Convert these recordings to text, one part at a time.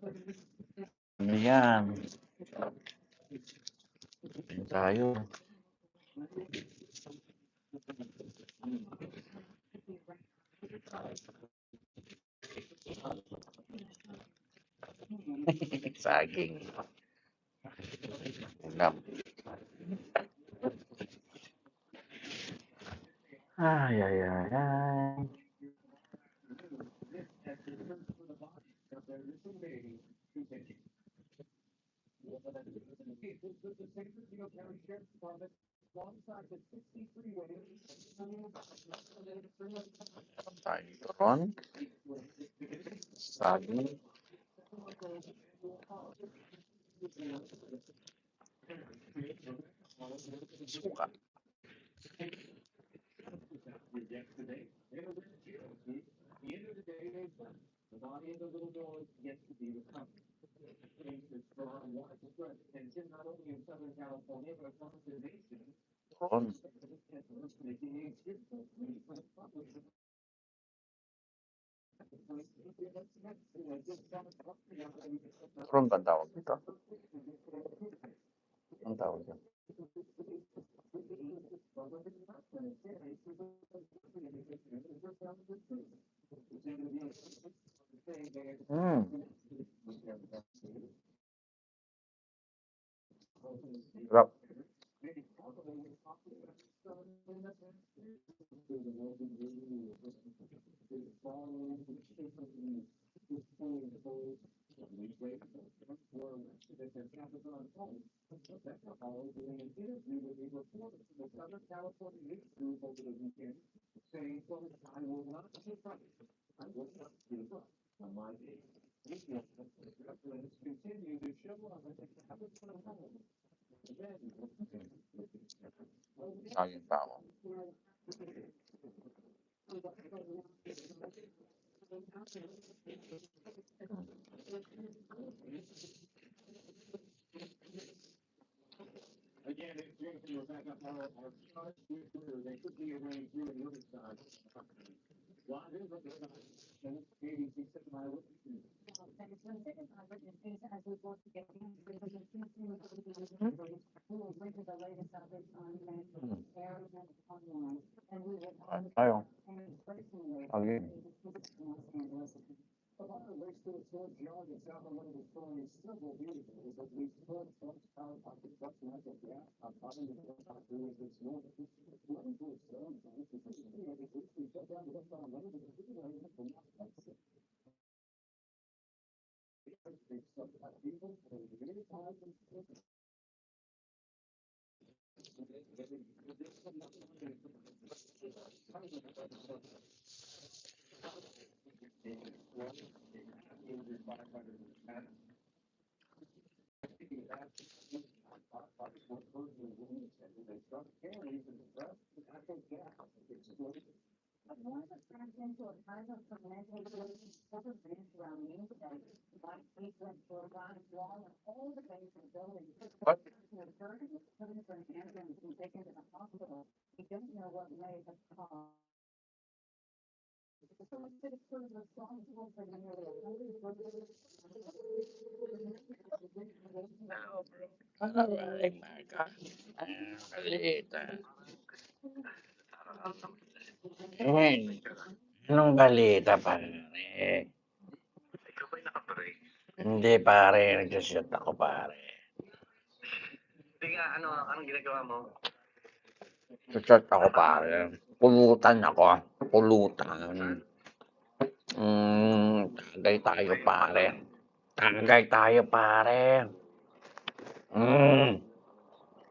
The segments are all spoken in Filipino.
Ano yan? Ano tayo? Saging. Ulam. Ay, ay, ay, ay. Tayo ron. Saging. Suka. Ron. Ron ba tawag dito? Ang tawag dito? Sarap. Saging pa ako. Kain tayo. Saging. What? Ano ba ay marka? Balita. Anong balita pare? Hindi pare, nagsushoot ako pare. Hindi nga, anong ginagawa mo? Nagsushoot ako pare. Pulutan ako. Pulutan. Tagay tayo pare. Tagay tayo pare.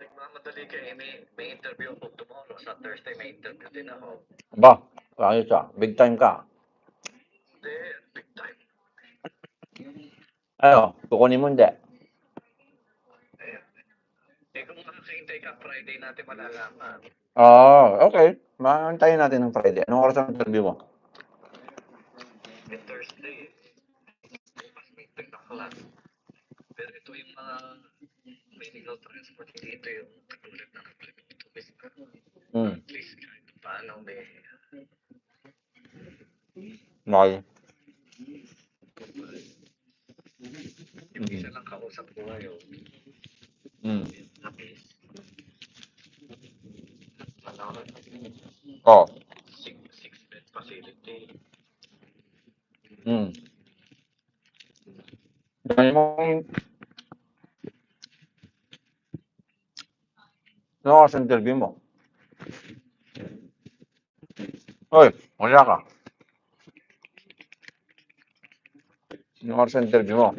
Nagmamadali ka eh, may interview ako tomorrow. Sa Thursday may interview din ako. Ba, ayos ah. Big time ka. Hindi, big time. Ano, kukunin mo hindi? Eh kung makakahintay ka, Friday natin malalaman. Okay. Maantayin natin ng Friday. Anong oras ang interview mo? Thursday. Bukas may 10 o'clock. Pero ito yung mga medical transport. Hindi ito yung katulad ng implementation. At least kahit paano may... Okay. isa lang kausap ko ngayon. Lapis. Malaki. Oh. 6-bed facility. Dahil mo, ano sa interview mo? Oy, wala ka. Ano sa interview mo?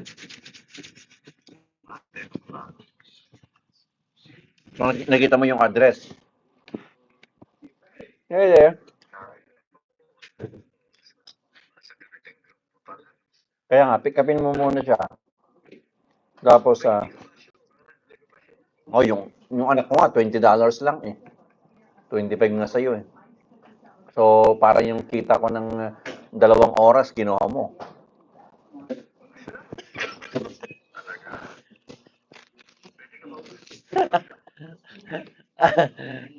So, nakita mo yung address? Hindi. Kaya nga, pick upin mo muna siya. Tapos, yung anak ko nga, $20 lang eh. 25 na sa'yo eh. So, para yung kita ko ng 2 oras, kinuha mo.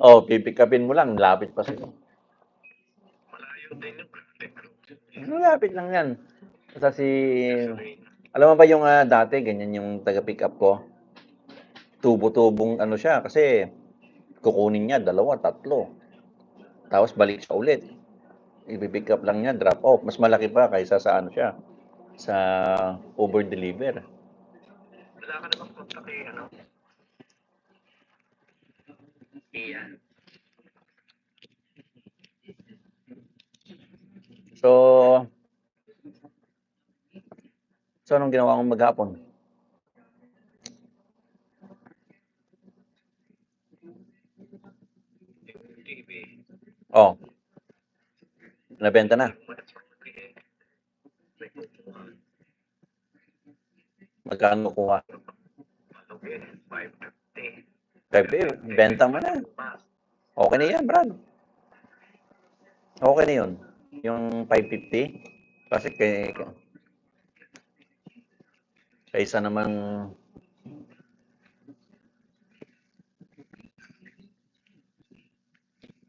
Oh, pipick upin mo lang, lapit pa sa'yo. Malayo din yung contact room. Lapit lang yan. Kasi alam mo ba yung dati, ganyan yung taga-pick up ko? Tubo-tubong ano siya, kasi kukunin niya 2, 3. Tapos balik siya ulit. I-pick up lang niya, drop off. Mas malaki pa kaysa sa ano siya, sa Uber deliver. Wala ka namang punta kay ano? Iyan. So anong ginawa kong maghapon? TV. Oh. Nabenta na. Magkano kuha? 550. 550, benta mo na. Okay na yan, Brad. Okay na yun. Yung 550. Kasi kaysa naman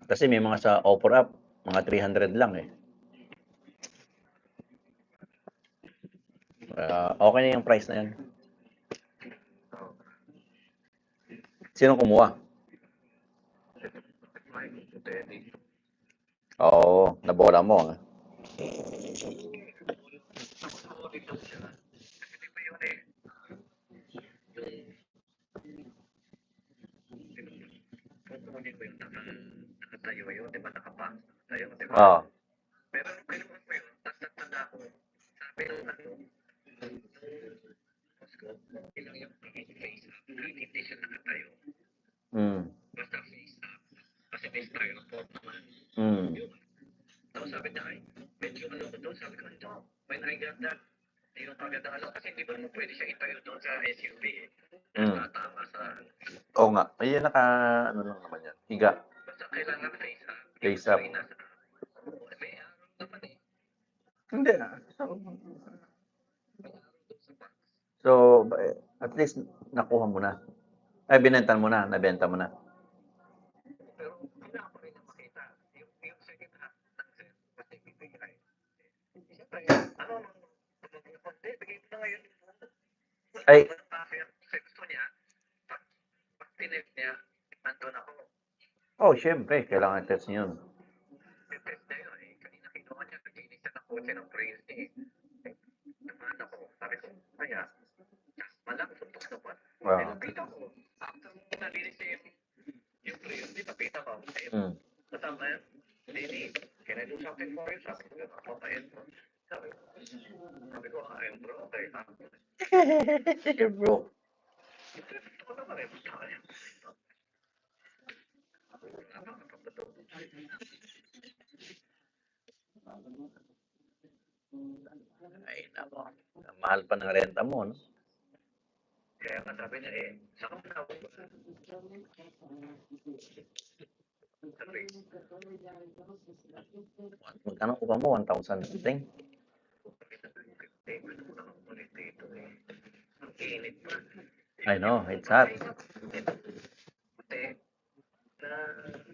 kasi may mga sa offer up, mga 300 lang eh. Okay na yung price na yan. Sino kumuha? Oo, nabola mo. Nakatayo yun, di ba? Nakatayo, di ba? Oo. Pero kinuha ko yun, tapos nagtanda ko. Sabi nung ano, ilang yung face up, kahit hindi siya nakatayo. Basta face up. Kasi may styrofoam naman. Yun. Tapos sabi niya, ay, medyo ano ko doon. Sabi ko, no, when I got that, yung pagkadalo, kasi hindi ba mo pwede siya itayo doon sa SUV eh. Tatama sa... Oo nga. Ay, ano lang naman yan. Higa. Basta kailangan face up. Face up. May araw naman eh. Hindi na. So, at least nakuha mo na. Ay, binenta mo na. Nabenta mo na. Pero kailangan ko rin na makita yung second hand kasi bibigay. Siyempre, ano, bigay mo na ngayon. Ay. Kasi gusto niya, pag tinip niya, nandun ako. Oh, syempre. Kailangan test niyo yun. Test niya yun eh. Kanina kinuha niya, naginis siya ng kotse ng praise eh. Naman ako, sabi ko, kaya, malang suntok na ba? Napita ko. After mo nalinis yung praise, di napita ko. Kasama yan. Hindi, can I do something for you? Sabi ko, papayin mo. Sabi ko, I'm bro, okay. Bro. Ito ko naman eh, basta kaya. Ay, nako. Mahal pa ng renta mo, no? Kaya nga sabi niya eh, saka mo na ako. Magkano ko pa mo? 1,000 something? I know, it's hot.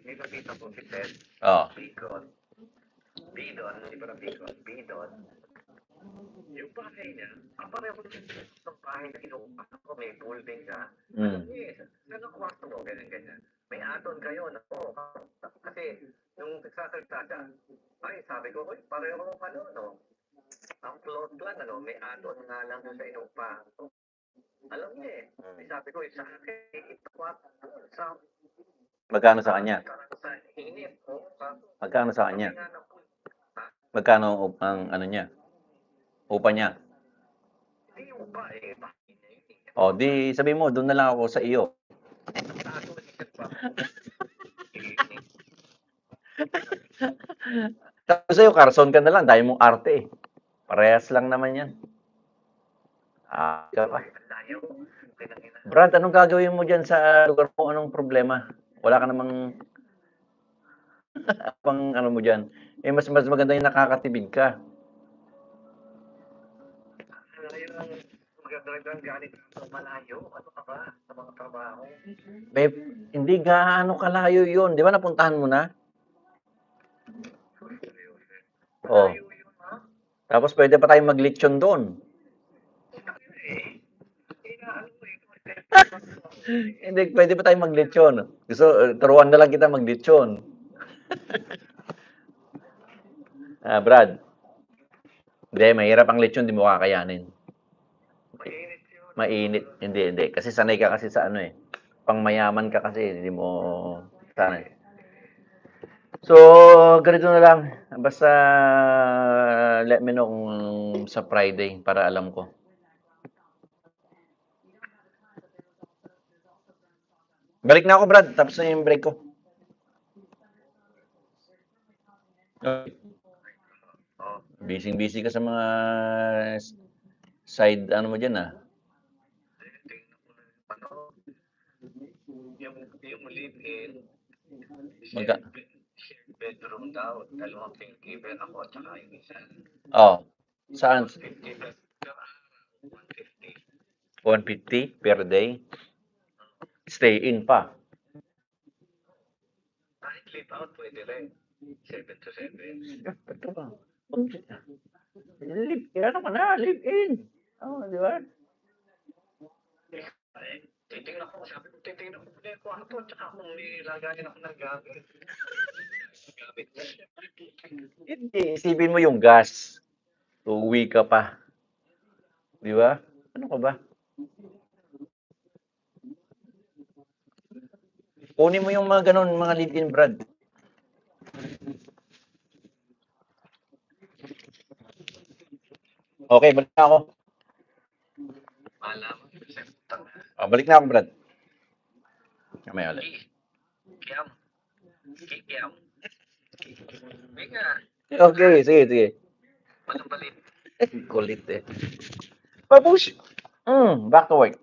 May nakita ko si Ted. Bidon. Bidon, hindi pala Bidon. Bidon. Yung bahay niya, pareho ng bahay na inuupa ko, may building ka. Mm. Yes, saan ang kwarto mo, ganyan. May aton kayo, nako. Kasi, yung nagsasalita siya, ay, sabi ko, pareho mo no? Ang floor plan, may aton nga lang doon sa inuupa. Alam niya eh. Sabi ko, sa akin, ito kwarto. Magkano sa kanya? Sa inip, Magkano sa kanya? Magkano ang ano niya? Upa niya? Hindi upa eh. O, di sabi mo, doon na lang ako sa iyo. Tapos sa'yo, Carson ka na lang. Dahil mong arte eh. Parehas lang naman yan. Ka pa. Brad, anong gagawin mo dyan sa lugar mo? Anong problema? Wala ka namang pang ano mo dyan. Eh, mas maganda yung nakakatibig ka. Malayo, ano ka ba sa mga trabaho? Hindi gaano kalayo yun. Di ba napuntahan mo na? Oh. Tapos pwede pa tayong maglechon doon. Hindi, pwede pa tayong maglechon. Gusto, turuan na lang kita maglechon. Brad. Hindi, mahirap ang lechon, di mo kakayanin. Mainit. Hindi. Kasi sanay ka kasi sa ano eh. Pangmayaman ka kasi, hindi mo sanay. So, ganito na lang. Basta let me know kung sa Friday para alam ko. Balik na ako, Brad. Tapos na yung break ko. Busy ka sa mga side ano mo dyan ah. Yung live-in, bedroom daw, dalawang caregiver ako at saka yung isa. Oh, saan? 150 per day? Stay in pa? Kahit live out, pwede rin. 7 to 7. Ito ba? Live in. Oh, di ba? Titingnan ko, sabi ko, titingnan ko yung kwarto at saka kung nilagayin ako ng gamit. Hindi, isipin mo yung gas. Uuwi ka pa. Di ba? Ano ka ba? Kunin mo yung mga ganun, mga live-in, Brad. Okay, balik na ako. Balik na ako, Brad. Kamay ulit. Kikiam. Okay, sige. Pasapalit. Kulit eh. Papush. Back to work.